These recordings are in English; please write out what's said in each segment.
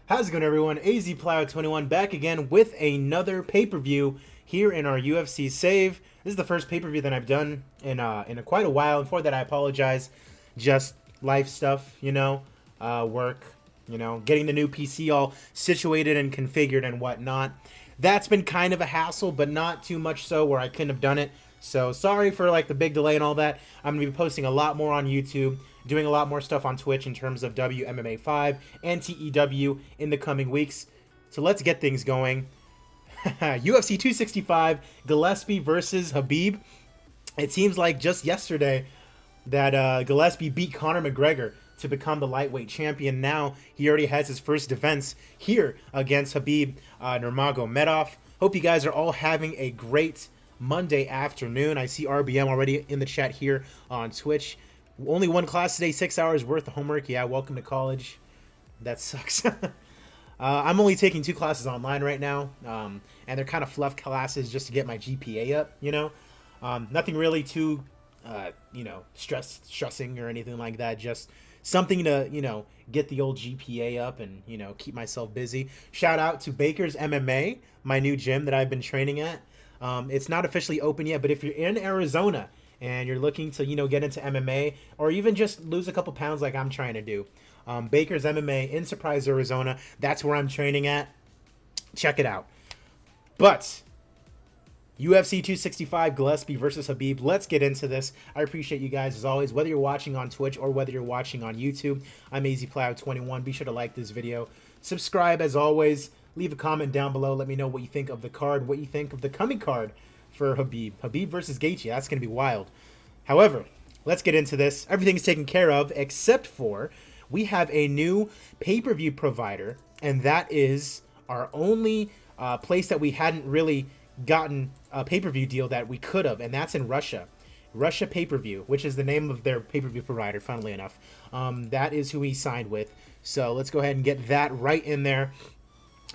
How's it going, everyone? AZPlow21 back again with another pay-per-view here in our UFC save. This is the first pay-per-view that I've done in quite a while. And for that, I apologize. Just life stuff, work, getting the new PC all situated and configured and whatnot. That's been kind of a hassle, but not too much so where I couldn't have done it. So sorry for the big delay and all that. I'm going to be posting a lot more on YouTube, doing a lot more stuff on Twitch in terms of WMMA 5 and TEW in the coming weeks. So let's get things going. UFC 265, Gillespie versus Khabib. It seems like just yesterday that Gillespie beat Conor McGregor to become the lightweight champion. Now he already has his first defense here against Khabib Nurmagomedov. Hope you guys are all having a great Monday afternoon. I see RBM already in the chat here on Twitch. Only one class today, 6 hours worth of homework. Yeah, welcome to college. That sucks. I'm only taking 2 classes online right now, and they're kind of fluff classes just to get my GPA up, nothing really too, stressing or anything like that. Just something to, get the old GPA up and, keep myself busy. Shout out to Baker's MMA, my new gym that I've been training at. It's not officially open yet, but if you're in Arizona and you're looking to, get into MMA or even just lose a couple pounds like I'm trying to do, Baker's MMA in Surprise, Arizona, that's where I'm training at. Check it out. But UFC 265, Gillespie versus Khabib. Let's get into this. I appreciate you guys as always, whether you're watching on Twitch or whether you're watching on YouTube. I'm AZPlow21. Be sure to like this video. Subscribe as always. Leave a comment down below. Let me know what you think of the card, what you think of the coming card for Khabib. Khabib versus Gaethje. That's going to be wild. However, let's get into this. Everything's taken care of except for we have a new pay-per-view provider, and that is our only place that we hadn't really gotten a pay-per-view deal that we could have, and that's in Russia. Russia pay-per-view, which is the name of their pay-per-view provider, funnily enough. That is who we signed with. So let's go ahead and get that right in there.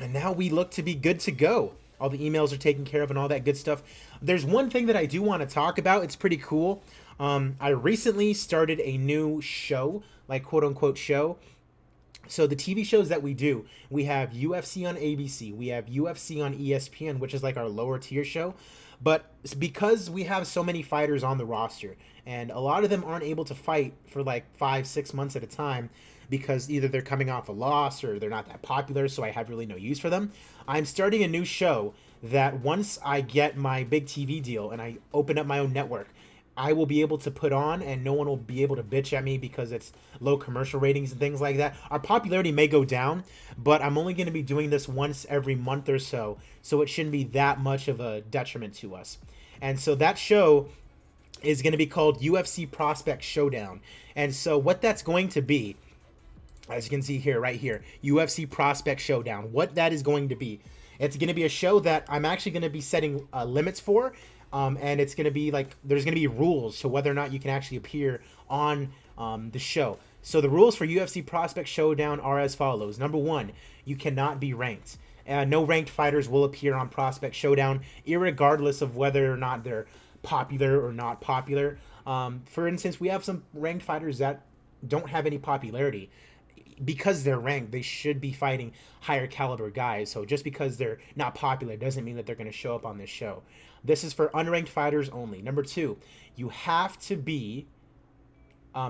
And now we look to be good to go. All the emails are taken care of and all that good stuff. There's one thing that I do want to talk about. It's pretty cool. I recently started a new show, quote-unquote show. So the TV shows that we do, we have UFC on ABC. We have UFC on ESPN, which is our lower tier show. But because we have so many fighters on the roster, and a lot of them aren't able to fight for 5-6 months at a time, because either they're coming off a loss or they're not that popular, so I have really no use for them. I'm starting a new show that once I get my big TV deal and I open up my own network, I will be able to put on, and no one will be able to bitch at me because it's low commercial ratings and things like that. Our popularity may go down, but I'm only going to be doing this once every month or so it shouldn't be that much of a detriment to us. And so that show is going to be called UFC Prospect Showdown. And so what that's going to be, as you can see here, right here, UFC Prospect Showdown. What that is going to be, it's going to be a show that I'm actually going to be setting limits for, and it's going to be there's going to be rules to whether or not you can actually appear on the show. So the rules for UFC Prospect Showdown are as follows. Number 1, you cannot be ranked. No ranked fighters will appear on Prospect Showdown, irregardless of whether or not they're popular or not popular. For instance, we have some ranked fighters that don't have any popularity. Because they're ranked, they should be fighting higher caliber guys. So just because they're not popular doesn't mean that they're going to show up on this show. This is for unranked fighters only. Number 2, you have to be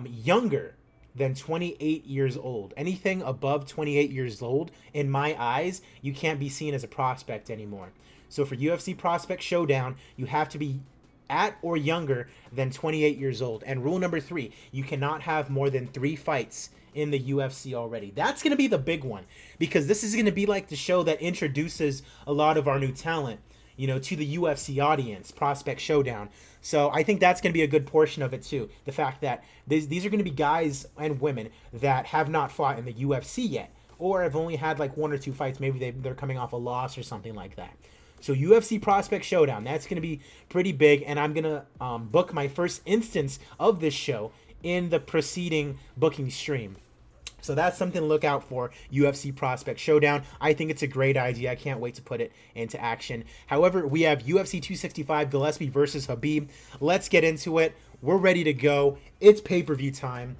younger than 28 years old. Anything above 28 years old, in my eyes, you can't be seen as a prospect anymore. So for UFC Prospect Showdown, you have to be at or younger than 28 years old. And rule number 3, you cannot have more than 3 fights in the UFC already. That's going to be the big one, because this is going to be the show that introduces a lot of our new talent, to the UFC audience, Prospect Showdown. So I think that's going to be a good portion of it too. The fact that these are going to be guys and women that have not fought in the UFC yet, or have only had 1 or 2 fights. Maybe they're coming off a loss or something like that. So UFC Prospect Showdown, that's going to be pretty big, and I'm going to book my first instance of this show in the preceding booking stream. So that's something to look out for, UFC Prospect Showdown. I think it's a great idea. I can't wait to put it into action. However, we have UFC 265 Gillespie versus Khabib. Let's get into it. We're ready to go. It's pay-per-view time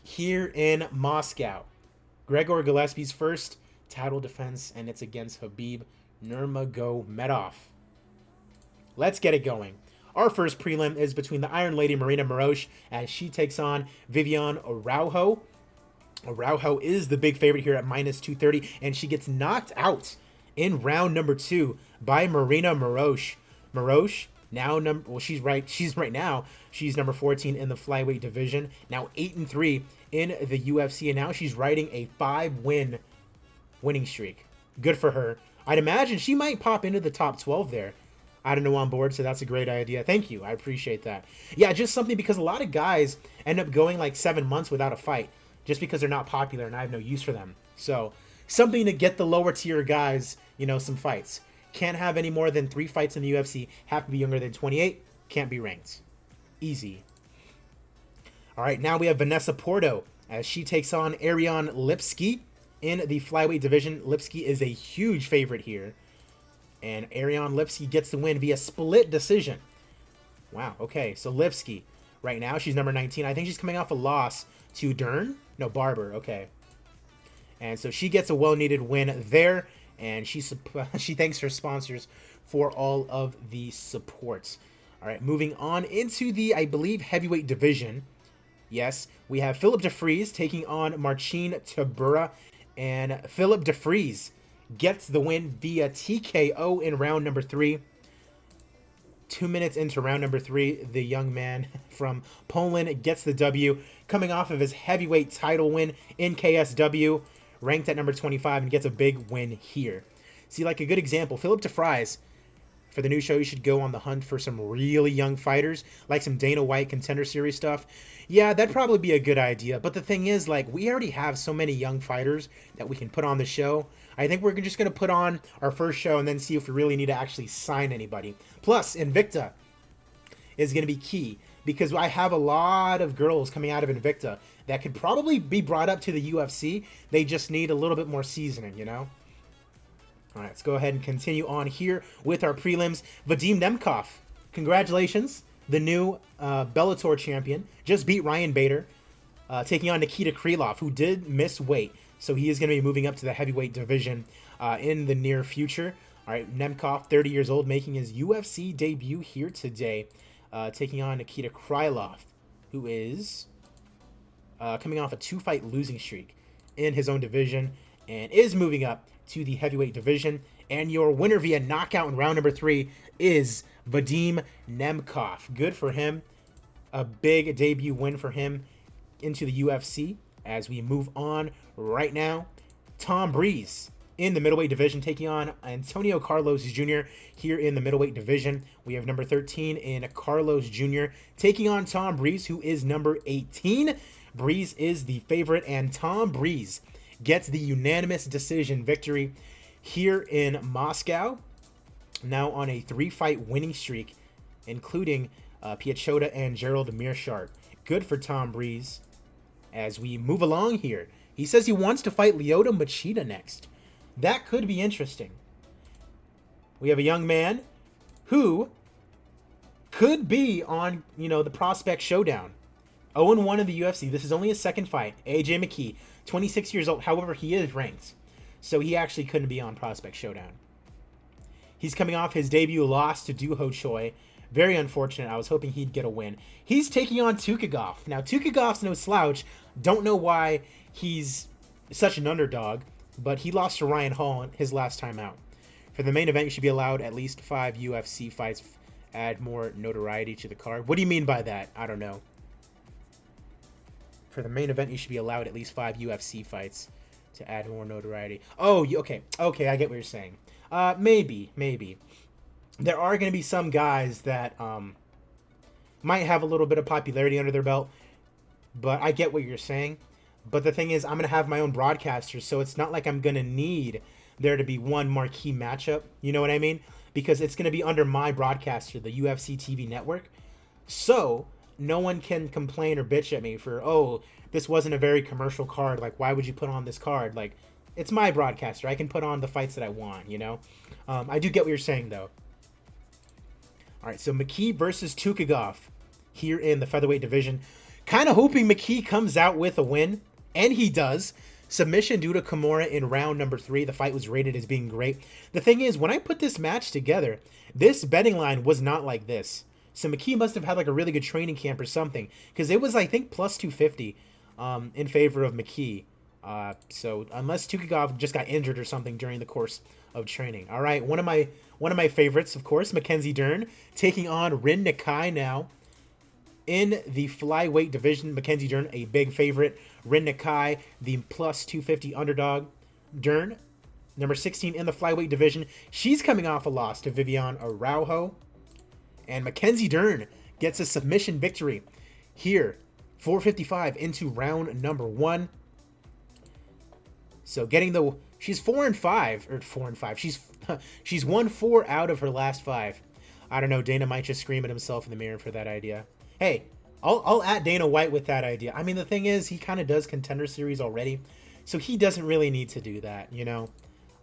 here in Moscow. Gregor Gillespie's first title defense, and it's against Khabib Nurmagomedov. Let's get it going. Our first prelim is between the Iron Lady Marina Morosh as she takes on Viviane Araujo. Araujo is the big favorite here at minus 230, and she gets knocked out in round number 2 by Marina Morosh. Morosh now she's number 14 in the flyweight division, now 8-3 in the UFC, and now she's riding a 5-win winning streak. Good for her. I'd imagine she might pop into the top 12 there. I don't know on board, so that's a great idea. Thank you. I appreciate that. Yeah, just something because a lot of guys end up going like 7 months without a fight just because they're not popular and I have no use for them. So something to get the lower tier guys, some fights. Can't have any more than 3 fights in the UFC. Have to be younger than 28. Can't be ranked. Easy. All right, now we have Vanessa Porto as she takes on Ariane Lipski in the flyweight division. Lipski is a huge favorite here. And Ariane Lipski gets the win via split decision. Wow, okay, so Lipski, right now, she's number 19. I think she's coming off a loss to Barber, okay. And so she gets a well-needed win there, and she thanks her sponsors for all of the supports. All right, moving on into the, I believe, heavyweight division. Yes, we have Philip DeFries taking on Marcin Tybura, and Philip DeFries gets the win via TKO in round number 3. 2 minutes into round number 3, the young man from Poland gets the W, coming off of his heavyweight title win in KSW, ranked at number 25, and gets a big win here. See, like a good example, Philip DeFries, for the new show, you should go on the hunt for some really young fighters, like some Dana White Contender Series stuff. Yeah, that'd probably be a good idea, but the thing is, like, we already have so many young fighters that we can put on the show. I think we're just going to put on our first show and then see if we really need to actually sign anybody. Plus, Invicta is going to be key because I have a lot of girls coming out of Invicta that could probably be brought up to the UFC. They just need a little bit more seasoning, All right, let's go ahead and continue on here with our prelims. Vadim Nemkov, congratulations. The new Bellator champion just beat Ryan Bader, taking on Nikita Krylov, who did miss weight. So he is going to be moving up to the heavyweight division in the near future. All right, Nemkov, 30 years old, making his UFC debut here today, taking on Nikita Krylov, who is coming off a 2-fight losing streak in his own division and is moving up to the heavyweight division. And your winner via knockout in round number 3 is Vadim Nemkov. Good for him. A big debut win for him into the UFC. As we move on right now, Tom Breeze in the middleweight division taking on Antonio Carlos Jr. here in the middleweight division. We have number 13 in Carlos Jr. taking on Tom Breeze, who is number 18. Breeze is the favorite, and Tom Breeze gets the unanimous decision victory here in Moscow, now on a 3-fight winning streak, including Piachota and Gerald Meerschaert. Good for Tom Breeze. As we move along here, he says he wants to fight Lyoto Machida next. That could be interesting. We have a young man who could be on, the Prospect Showdown. 0-1 in the UFC. This is only his second fight. AJ McKee, 26 years old. However, he is ranked, so he actually couldn't be on Prospect Showdown. He's coming off his debut loss to Doo-Ho Choi. Very unfortunate. I was hoping he'd get a win. He's taking on Tukagov. Now, Tukagov's no slouch. Don't know why he's such an underdog, but he lost to Ryan Hall his last time out. For the main event, you should be allowed at least 5 UFC fights. Add more notoriety to the card. What do you mean by that? I don't know. For the main event, you should be allowed at least 5 UFC fights to add more notoriety. Oh, okay. Okay, I get what you're saying. Maybe. There are going to be some guys that might have a little bit of popularity under their belt, but I get what you're saying. But the thing is, I'm going to have my own broadcasters, so it's not like I'm going to need there to be one marquee matchup. You know what I mean? Because it's going to be under my broadcaster, the UFC TV network. So no one can complain or bitch at me for, oh, this wasn't a very commercial card. Like, why would you put on this card? Like, it's my broadcaster. I can put on the fights that I want, you know? I do get what you're saying, though. All right, so McKee versus Tukagov here in the featherweight division. Kind of hoping McKee comes out with a win, and he does. Submission due to Kimura in round number 3. The fight was rated as being great. The thing is, when I put this match together, this betting line was not like this. So McKee must have had like a really good training camp or something, because it was, I think, plus 250 in favor of McKee. So unless Tukagov just got injured or something during the course of training. All right, one of my favorites, of course, Mackenzie Dern taking on Rin Nakai now in the flyweight division. Mackenzie Dern, a big favorite. Rin Nakai, the plus 250 underdog. Dern, number 16 in the flyweight division. She's coming off a loss to Viviane Araujo. And Mackenzie Dern gets a submission victory here, 4:55 into round number 1. So getting the, she's 4-5 or 4-5. She's won 4 out of her last 5. I don't know. Dana might just scream at himself in the mirror for that idea. Hey, I'll at Dana White with that idea. I mean, the thing is, he kind of does Contender Series already, so he doesn't really need to do that, you know.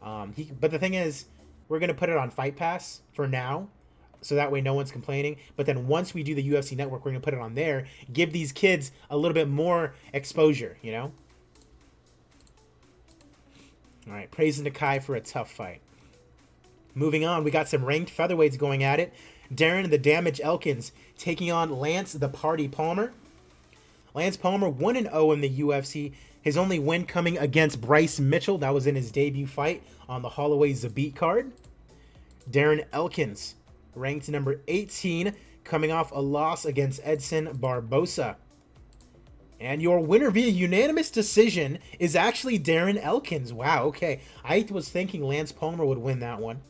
But the thing is, we're gonna put it on Fight Pass for now, so that way no one's complaining. But then once we do the UFC Network, we're gonna put it on there, give these kids a little bit more exposure, you know. All right, praising Nakai for a tough fight. Moving on, we got some ranked featherweights going at it. Darren the Damage Elkins taking on Lance the Party Palmer. Lance Palmer 1-0 in the UFC. His only win coming against Bryce Mitchell. That was in his debut fight on the Holloway Zabit card. Darren Elkins, ranked number 18, coming off a loss against Edson Barbosa. And your winner via unanimous decision is actually Darren Elkins. Wow, okay. I was thinking Lance Palmer would win that one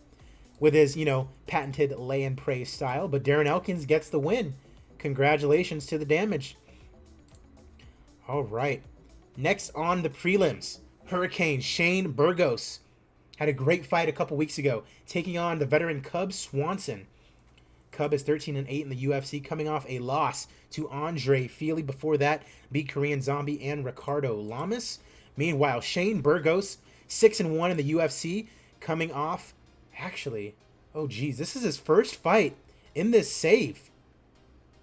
with his, you know, patented lay and pray style. But Darren Elkins gets the win. Congratulations to the Damage. All right. Next on the prelims, Hurricane Shane Burgos had a great fight a couple weeks ago, taking on the veteran Cub Swanson. Cub is 13-8 in the UFC, coming off a loss to Andre Feely. Before that, beat Korean Zombie and Ricardo Lamas. Meanwhile, Shane Burgos, 6-1 in the UFC, coming off, actually, oh geez, this is his first fight in this save.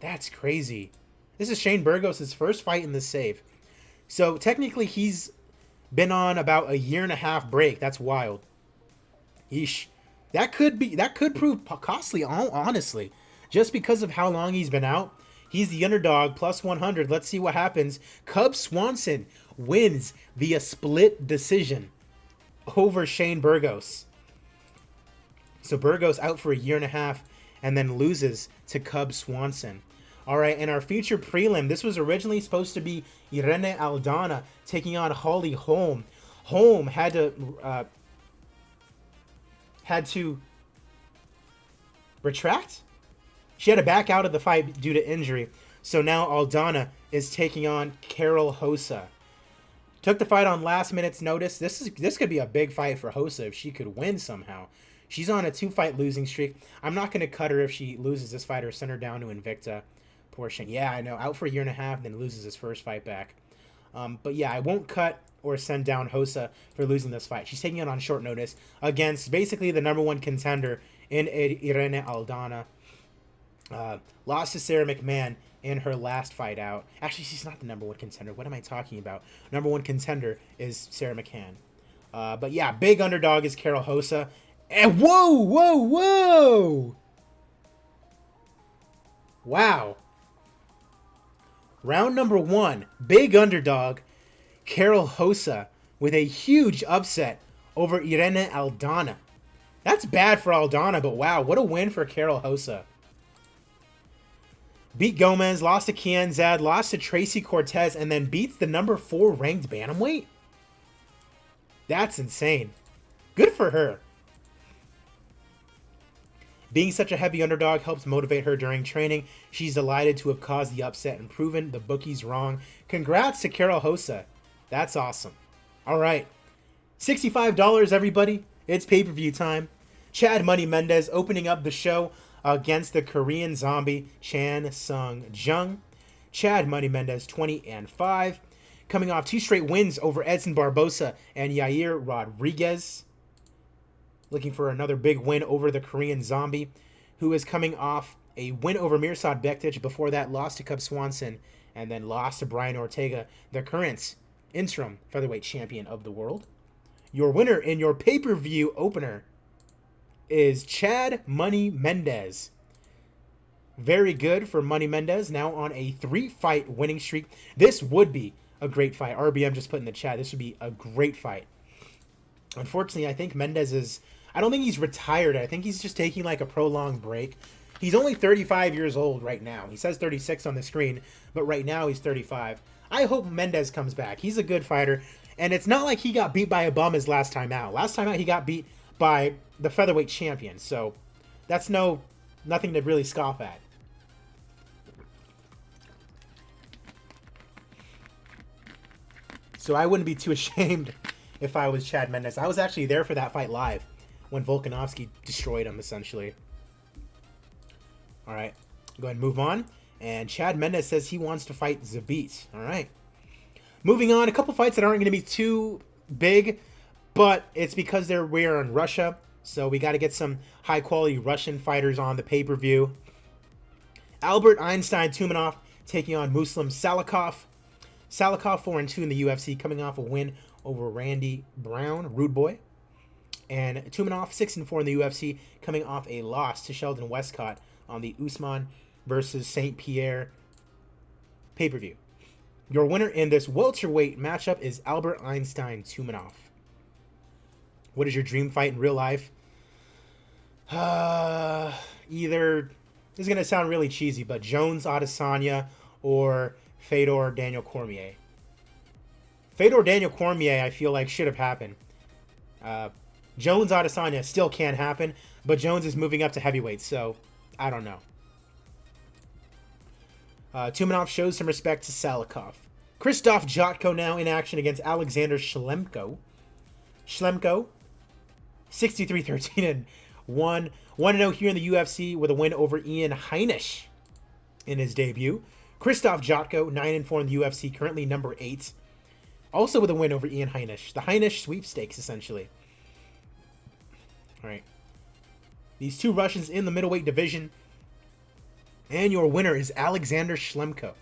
That's crazy. This is Shane Burgos' first fight in this save. So technically he's been on about a 1.5 year break. That's wild. Yeesh. That could prove costly, honestly, just because of how long he's been out. He's the underdog, plus 100. Let's see what happens. Cub Swanson wins via split decision over Shane Burgos. So Burgos out for a 1.5 years and then loses to Cub Swanson. All right, and our feature prelim, this was originally supposed to be Irene Aldana taking on Holly Holm. Holm had to retract? She had to back out of the fight due to injury. So now Aldana is taking on Carol Hossa. Took the fight on last minute's notice. This could be a big fight for Hossa if she could win somehow. She's on a 2-fight losing streak. I'm not going to cut her if she loses this fight or send her down to Invicta. Poor Shane. Yeah, I know. Out for a 1.5 years, then loses his first fight back. But yeah, I won't cut or send down Hossa for losing this fight. She's taking it on short notice against basically the #1 contender in Irene Aldana. Lost to Sarah McMahon in her last fight out. Actually, she's not the #1 contender. What am I talking about? #1 contender is Sarah McCann. But yeah, big underdog is Carol Hossa. And whoa! Wow. Round number 1, big underdog, Carol Hossa with a huge upset over Irene Aldana. That's bad for Aldana, but wow, what a win for Carol Hossa. Beat Gomez, lost to Kian Zad, lost to Tracy Cortez, and then beats the #4 ranked bantamweight? That's insane. Good for her. Being such a heavy underdog helps motivate her during training. She's delighted to have caused the upset and proven the bookies wrong. Congrats to Carol Hossa. That's awesome. All right. $65, everybody. It's pay-per-view time. Chad Money Mendez opening up the show against the Korean Zombie Chan Sung Jung. Chad Money Mendez 20-5, coming off 2 straight wins over Edson Barbosa and Yair Rodriguez. Looking for another big win over the Korean Zombie, who is coming off a win over Mirsad Bektic. Before that, lost to Cub Swanson, and then lost to Brian Ortega, the current interim featherweight champion of the world. Your winner in your pay-per-view opener is Chad Money Mendez. Very good for Money Mendez, now on a 3-fight winning streak. This would be a great fight. RBM just put in the chat, this would be a great fight. Unfortunately, I think Mendez is... I don't think he's retired. I think he's just taking like a prolonged break. He's only 35 years old right now. He says 36 on the screen, but right now he's 35. I hope Mendez comes back. He's a good fighter. And it's not like he got beat by a bum his last time out. Last time out, he got beat by the featherweight champion. So that's nothing to really scoff at. So I wouldn't be too ashamed if I was Chad Mendez. I was actually there for that fight live when Volkanovski destroyed him, essentially. All right, go ahead and move on. And Chad Mendez says he wants to fight Zabit. All right. Moving on, a couple fights that aren't going to be too big, but it's because we're in Russia, so we got to get some high-quality Russian fighters on the pay-per-view. Albert Einstein Tumenov taking on Muslim Salikov. Salikov 4-2 in the UFC, coming off a win over Randy Brown, Rude Boy. And Tumenov 6-4 in the UFC, coming off a loss to Sheldon Westcott on the Usman versus St. Pierre pay-per-view. Your winner in this welterweight matchup is Albert Einstein Tumenov. What is your dream fight in real life? Either, this is going to sound really cheesy, but Jones Adesanya or Fedor Daniel Cormier. Fedor Daniel Cormier, I feel like, should have happened. Jones Adesanya still can't happen, but Jones is moving up to heavyweight, so I don't know. Tumenov shows some respect to Salikov. Krzysztof Jotko now in action against Alexander Shlemko. Shlemko, 63-13-1. 1-0 here in the UFC with a win over Ian Heinisch in his debut. Krzysztof Jotko, 9-4 in the UFC, currently number 8. Also with a win over Ian Heinisch. The Heinisch sweepstakes, essentially. All right. These two Russians in the middleweight division. And your winner is Alexander Shlemko.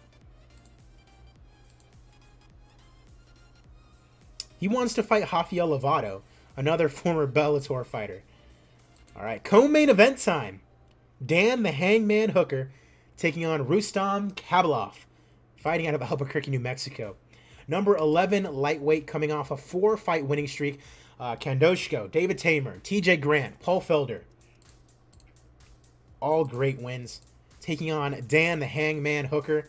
He wants to fight Rafael Lovato, another former Bellator fighter. All right, co-main event time. Dan the Hangman Hooker taking on Rustam Khabilov, fighting out of Albuquerque, New Mexico. Number 11 lightweight, coming off a 4-fight winning streak. Kandoshko, David Tamer, TJ Grant, Paul Felder. All great wins. Taking on Dan the Hangman Hooker,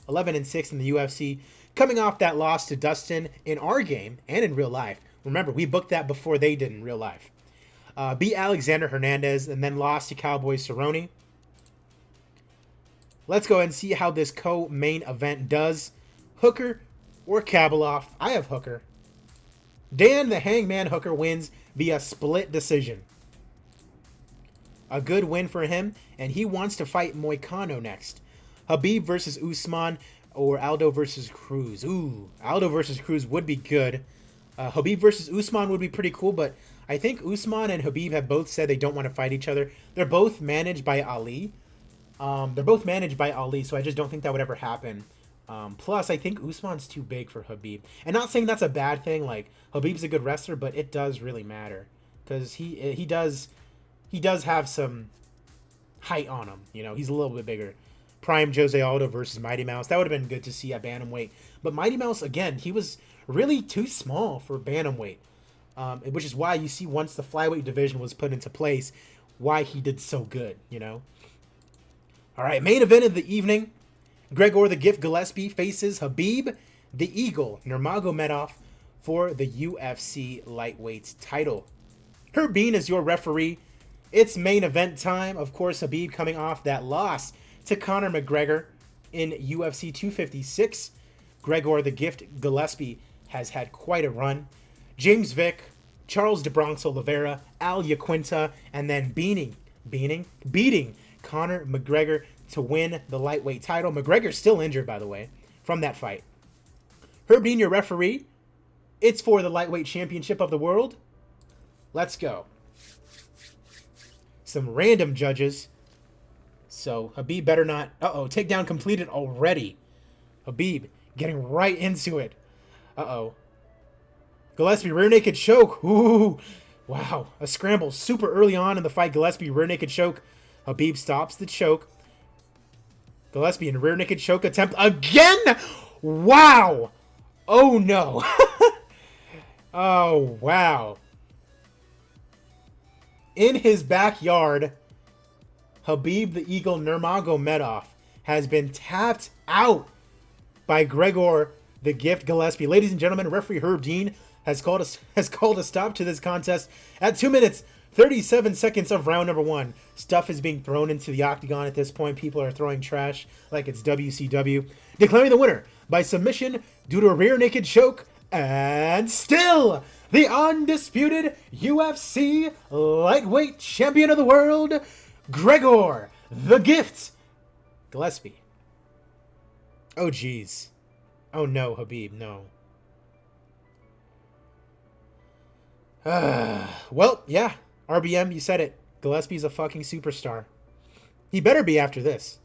11-6 in the UFC, coming off that loss to Dustin in our game and in real life. Remember, we booked that before they did in real life. Beat Alexander Hernandez and then lost to Cowboy Cerrone. Let's go ahead and see how this co-main event does. Hooker or Khabilov? I have Hooker. Dan the Hangman Hooker wins via split decision. A good win for him, and he wants to fight Moicano next. Khabib versus Usman or Aldo versus Cruz. Ooh, Aldo versus Cruz would be good. Khabib versus Usman would be pretty cool, but I think Usman and Khabib have both said they don't want to fight each other. They're both managed by Ali. So I just don't think that would ever happen. Plus, I think Usman's too big for Khabib. And not saying that's a bad thing. Like, Khabib's a good wrestler, but it does really matter. Because he does have some height on him. You know, he's a little bit bigger. Prime Jose Aldo versus Mighty Mouse. That would have been good to see at bantamweight. But Mighty Mouse, again, he was really too small for bantamweight. Which is why you see once the flyweight division was put into place, why he did so good, you know. All right, main event of the evening. Gregor the Gift Gillespie faces Khabib the Eagle Nurmagomedov for the UFC lightweight title. Herb Bean is your referee. It's main event time. Of course, Khabib coming off that loss to Conor McGregor in UFC 256. Gregor the Gift Gillespie has had quite a run. James Vick, Charles de Bronx Oliveira, Al Iaquinta, and then beating Conor McGregor to win the lightweight title. McGregor's still injured, by the way, from that fight. Herb Dean, your referee. It's for the lightweight championship of the world. Let's go. Some random judges. So Khabib better not... Uh-oh, takedown completed already. Khabib getting right into it. Uh-oh. Gillespie, rear naked choke. Ooh. Wow. A scramble super early on in the fight. Gillespie, rear naked choke. Khabib stops the choke. Gillespie in rear naked choke attempt again. Wow. Oh, no. Oh, wow. In his backyard, Khabib the Eagle Nurmagomedov has been tapped out by Gregor the Gift Gillespie. Ladies and gentlemen, referee Herb Dean has called a stop to this contest at 2 minutes, 37 seconds of round number 1. Stuff is being thrown into the octagon at this point. People are throwing trash like it's WCW. Declaring the winner by submission due to a rear naked choke, and still the undisputed UFC lightweight champion of the world, Gregor the Gift Gillespie. Oh, geez. Oh, no, Khabib, no. Well, yeah, RBM, you said it. Gillespie's a fucking superstar. He better be after this.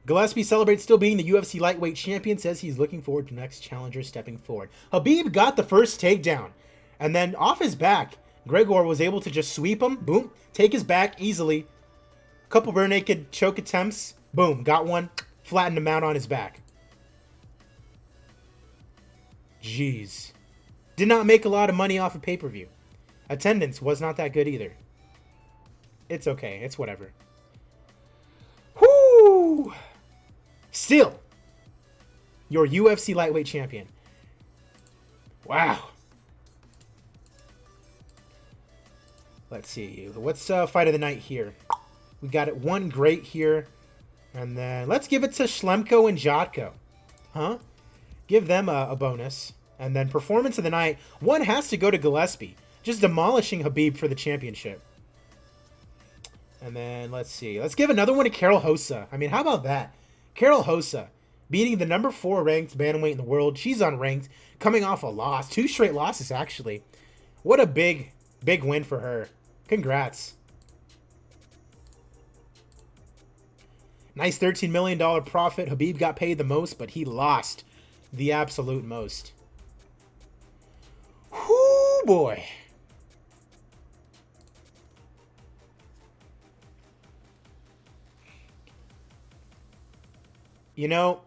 Gillespie celebrates still being the UFC lightweight champion, says he's looking forward to next challenger stepping forward. Khabib got the first takedown, and then off his back, Gregor was able to just sweep him, boom, take his back easily. Couple rear naked choke attempts, boom, got one, flattened him out on his back. Jeez. Did not make a lot of money off of pay-per-view. Attendance was not that good either. It's okay, it's whatever. Whoo! Still, your UFC lightweight champion. Wow. Let's see. What's fight of the night here? We got it one great here. And then let's give it to Schlemko and Jotko. Huh? Give them a bonus. And then performance of the night. One has to go to Gillespie. Just demolishing Khabib for the championship. And then let's see. Let's give another one to Carol Hossa. I mean, how about that? Carol Hossa beating the number 4 ranked bantamweight in the world. She's unranked. Coming off a loss. 2 straight losses, actually. What a big win for her. Congrats. Nice $13 million profit. Khabib got paid the most, but he lost the absolute most. Whoo, boy. You know,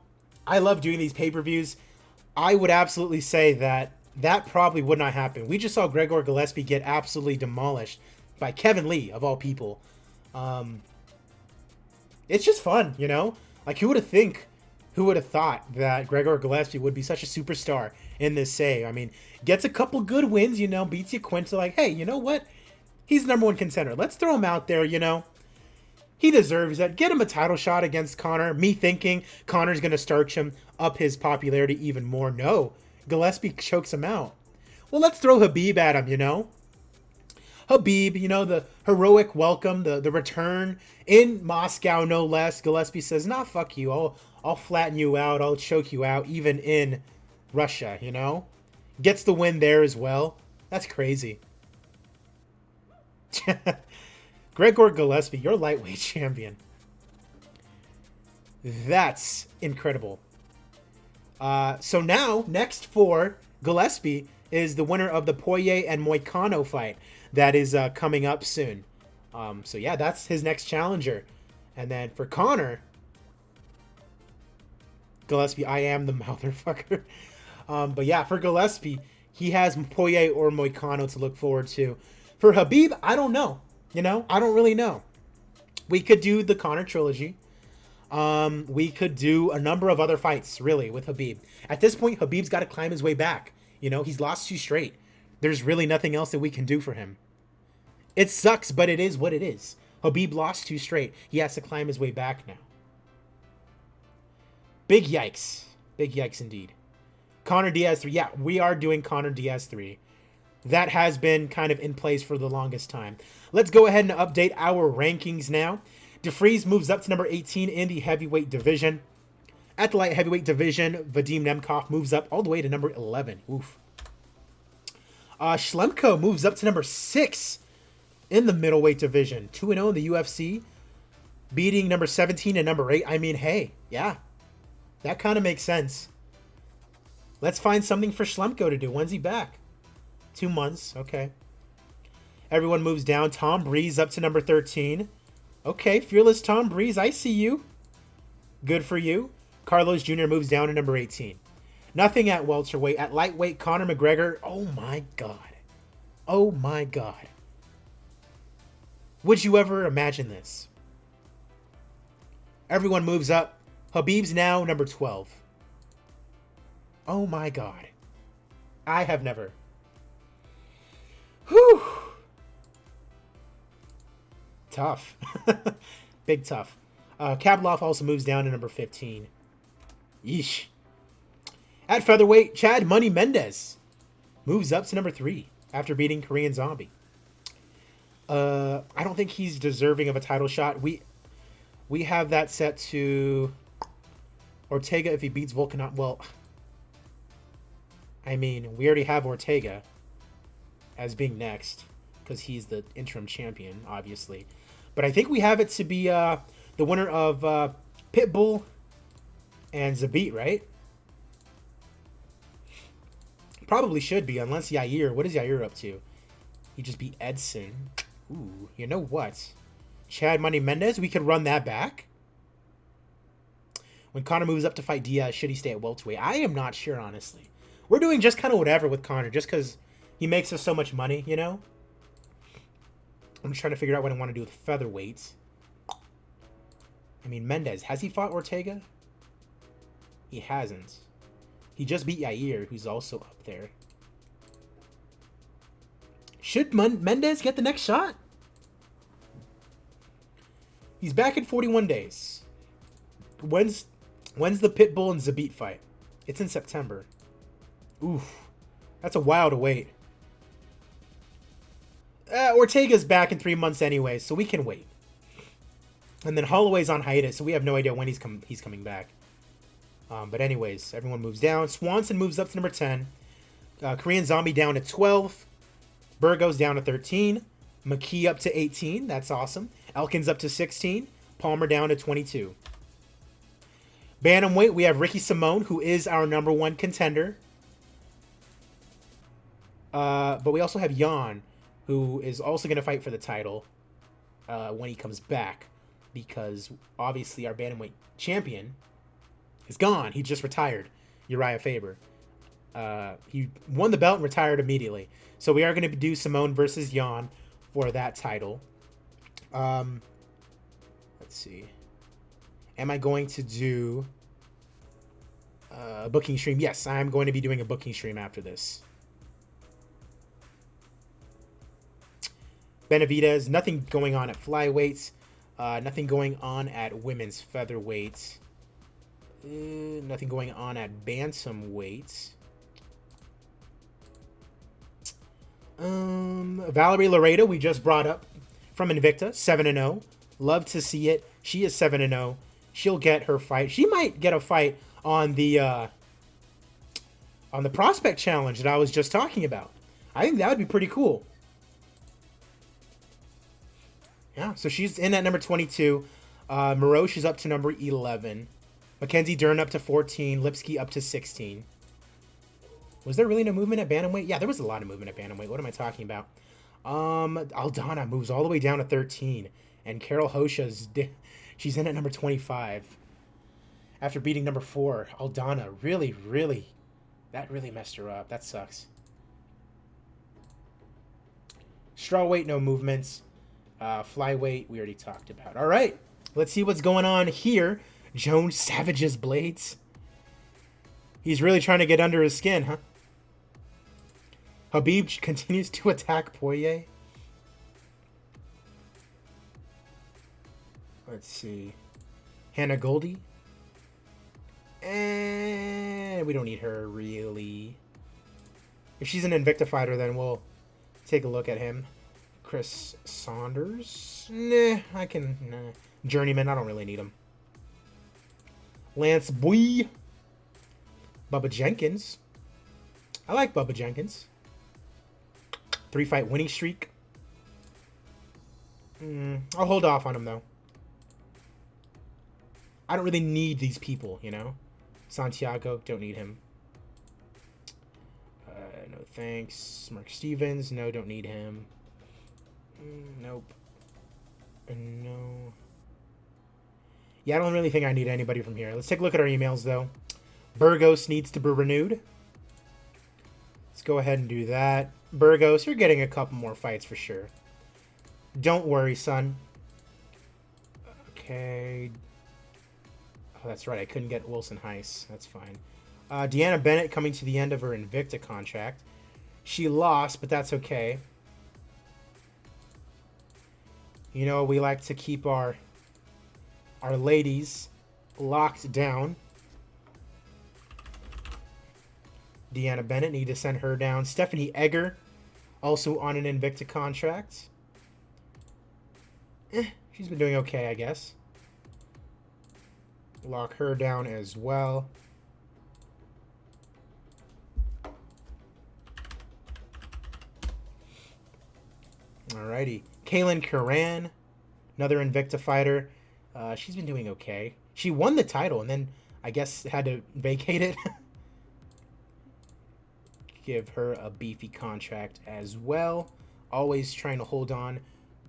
I love doing these pay-per-views. I would absolutely say that probably would not happen. We just saw Gregor Gillespie get absolutely demolished by Kevin Lee, of all people. It's just fun, you know? Like, who would have thought that Gregor Gillespie would be such a superstar in this save? I mean, gets a couple good wins, you know, beats Iaquinta, like, hey, you know what? He's number 1 contender. Let's throw him out there, you know? He deserves that. Get him a title shot against Conor. Me thinking Conor's going to starch him up his popularity even more. No. Gillespie chokes him out. Well, let's throw Khabib at him, you know? Khabib, you know, the heroic welcome, the return in Moscow, no less. Gillespie says, nah, fuck you. I'll flatten you out. I'll choke you out, even in Russia, you know? Gets the win there as well. That's crazy. Gregor Gillespie, your lightweight champion. That's incredible. So now, next for Gillespie is the winner of the Poirier and Moicano fight that is coming up soon. So yeah, that's his next challenger. And then for Conor, Gillespie, I am the motherfucker. But yeah, for Gillespie, he has Poirier or Moicano to look forward to. For Khabib, I don't know. You know, I don't really know. We could do the Conor trilogy. We could do a number of other fights, really, with Khabib. At this point, Khabib's got to climb his way back. You know, he's lost 2 straight. There's really nothing else that we can do for him. It sucks, but it is what it is. Khabib lost 2 straight. He has to climb his way back now. Big yikes. Big yikes indeed. Conor Diaz 3. Yeah, we are doing Conor Diaz 3. that has been kind of in place for the longest time. Let's go ahead and update our rankings now. DeFries moves up to number 18 in the heavyweight division. At the light heavyweight division, Vadim Nemkov moves up all the way to number 11. Oof. Schlemko moves up to number 6 in the middleweight division. 2-0 in the UFC, beating number 17 and number 8. I mean, hey, yeah, that kind of makes sense. Let's find something for Schlemko to do. When's he back? 2 months. Okay. Everyone moves down. Tom Breeze up to number 13. Okay, fearless Tom Breeze, I see you. Good for you. Carlos Jr. moves down to number 18. Nothing at welterweight. At lightweight, Conor McGregor. Oh my God. Oh my God. Would you ever imagine this? Everyone moves up. Khabib's now number 12. Oh my God. I have never. Whew. Tough. Big tough. Kablov also moves down to number 15. Yeesh. At featherweight, Chad Money Mendez moves up to number 3 after beating Korean Zombie. I don't think he's deserving of a title shot. We have that set to Ortega if he beats Volkanov. Well, I mean, we already have Ortega as being next because he's the interim champion, obviously. But I think we have it to be the winner of Pitbull and Zabit, right? Probably should be, unless Yair. What is Yair up to? He just beat Edson. Ooh, you know what? Chad Money Mendez, we could run that back. When Conor moves up to fight Diaz, should he stay at welterweight? I am not sure, honestly. We're doing just kind of whatever with Conor, just because he makes us so much money, you know? I'm just trying to figure out what I want to do with featherweights. I mean, Mendez, has he fought Ortega? He hasn't. He just beat Yair, who's also up there. Should Mendez get the next shot? He's back in 41 days. When's the Pitbull and Zabit fight? It's in September. Oof. That's a while to wait. Ortega's back in 3 months anyway, so we can wait. And then Holloway's on hiatus, so we have no idea when he's coming back. But anyways, everyone moves down. Swanson moves up to number 10. Korean Zombie down to 12. Burgos down to 13. McKee up to 18. That's awesome. Elkins up to 16. Palmer down to 22. Bantamweight, we have Ricky Simone, who is our number 1 contender. But we also have Jan, who is also going to fight for the title when he comes back. Because, obviously, our Bantamweight champion is gone. He just retired. Uriah Faber. He won the belt and retired immediately. So we are going to do Simone versus Jan for that title. Let's see. Am I going to do a booking stream? Yes, I'm going to be doing a booking stream after this. Benavidez, nothing going on at flyweights. Nothing going on at women's featherweights. Nothing going on at bantamweight. Valerie Laredo, we just brought up from Invicta, 7-0. Love to see it. She is 7-0. She'll get her fight. She might get a fight on the prospect challenge that I was just talking about. I think that would be pretty cool. Yeah, so she's in at number 22. Morosh is up to number 11. Mackenzie Dern up to 14. Lipsky up to 16. Was there really no movement at bantamweight? Yeah, there was a lot of movement at bantamweight. What am I talking about? Aldana moves all the way down to 13. And Carol Hosha's, she's in at number 25. After beating number 4. Aldana, really, that really messed her up. That sucks. Strawweight, no movements. Flyweight, we already talked about. All right, let's see what's going on here. Jones Savage's blades. He's really trying to get under his skin, huh? Khabib continues to attack Poirier. Let's see. Hannah Goldie. And we don't need her, really. If she's an Invicta fighter, then we'll Take a look at him. Chris Saunders. Nah, I can... Nah. Journeyman, I don't really need him. Lance Boy. Bubba Jenkins. I like Bubba Jenkins. 3-fight winning streak. I'll hold off on him, though. I don't really need these people, you know? Santiago, don't need him. No thanks. Mark Stevens, no, don't need him. Nope. No. Yeah, I don't really think I need anybody from here. Let's take a look at our emails, though. Burgos needs to be renewed. Let's go ahead and do that. Burgos, you're getting a couple more fights for sure. Don't worry, son. Okay. Oh, that's right. I couldn't get Wilson Heiss. That's fine. Deanna Bennett coming to the end of her Invicta contract. She lost, but that's okay. You know, we like to keep our ladies locked down. Deanna Bennett, need to send her down. Stephanie Egger, also on an Invicta contract. She's been doing okay, I guess. Lock her down as well. Alrighty. Kaylin Curran, another Invicta fighter. She's been doing okay. She won the title and then I guess had to vacate it. Give her a beefy contract as well. Always trying to hold on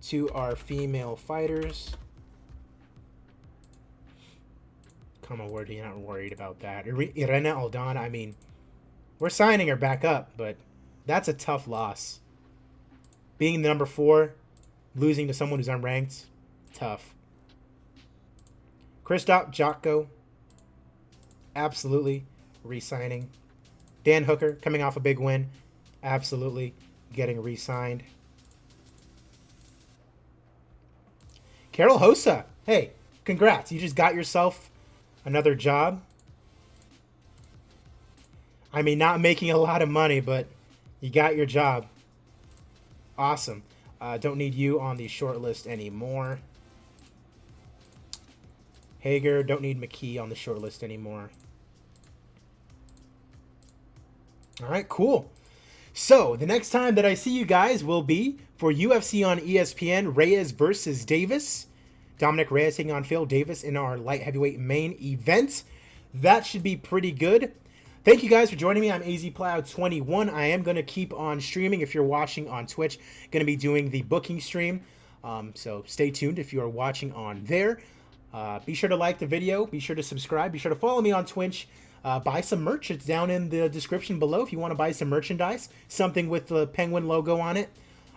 to our female fighters. Come on, you're not worried about that. Irene Aldana, I mean, we're signing her back up, but that's a tough loss. Being the number 4, losing to someone who's unranked, tough. Christoph Jocko, absolutely re-signing. Dan Hooker, coming off a big win, absolutely getting re-signed. Carol Hosa, hey, congrats. You just got yourself another job. I mean, not making a lot of money, but you got your job. Awesome. Don't need you on the short list anymore. Hager, don't need McKee on the short list anymore. All right, cool. So the next time that I see you guys will be for UFC on ESPN, Reyes versus Davis. Dominic Reyes taking on Phil Davis in our light heavyweight main event. That should be pretty good. Thank you guys for joining me. I'm AZPlow21. I am going to keep on streaming. If you're watching on Twitch, going to be doing the booking stream. So stay tuned if you are watching on there. Be sure to like the video. Be sure to subscribe. Be sure to follow me on Twitch. Buy some merch. It's down in the description below if you want to buy some merchandise. Something with the Penguin logo on it.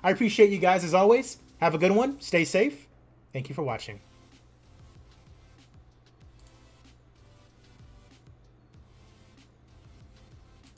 I appreciate you guys as always. Have a good one. Stay safe. Thank you for watching.